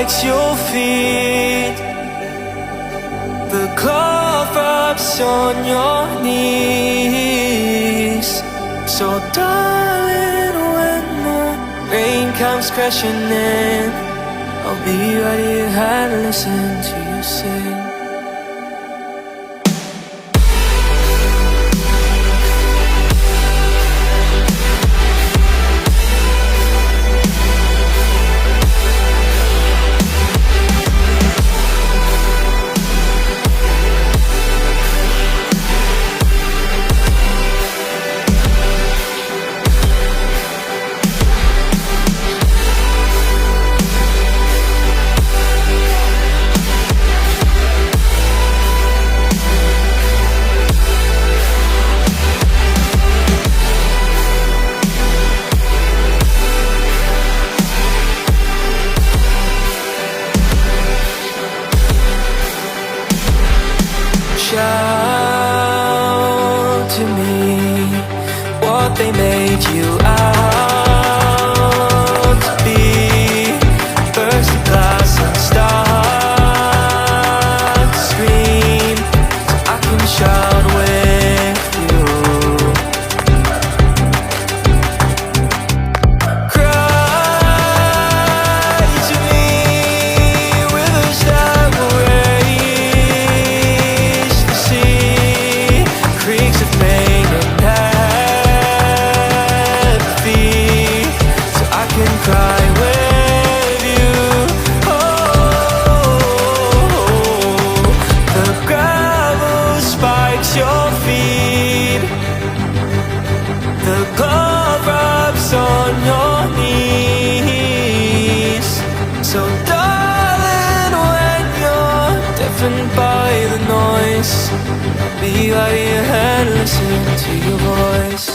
spikes your feet. The cloth wraps on your knees. So darling, when the rain comes crashing in, I'll be right here and listen to you sing. Shout to me what they made you out to be. Burst the glass and start to scream, so I can shout with you. Cry to me with a star raise the sea, creeks of pain and apathy, so I can cry with you. Oh, the gravel spikes your feet. The glove rubs on your knees. So darling, when you're deafened by the noise, be right here and listen to your voice.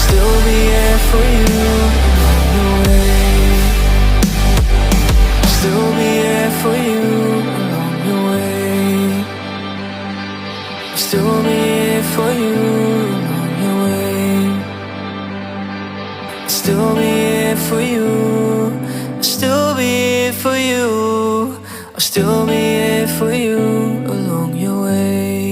Still be here for you along your way. Still be here for you along your way. Still be here for you along your way. Still be here for you. Still be here for you. I'll still be here for you.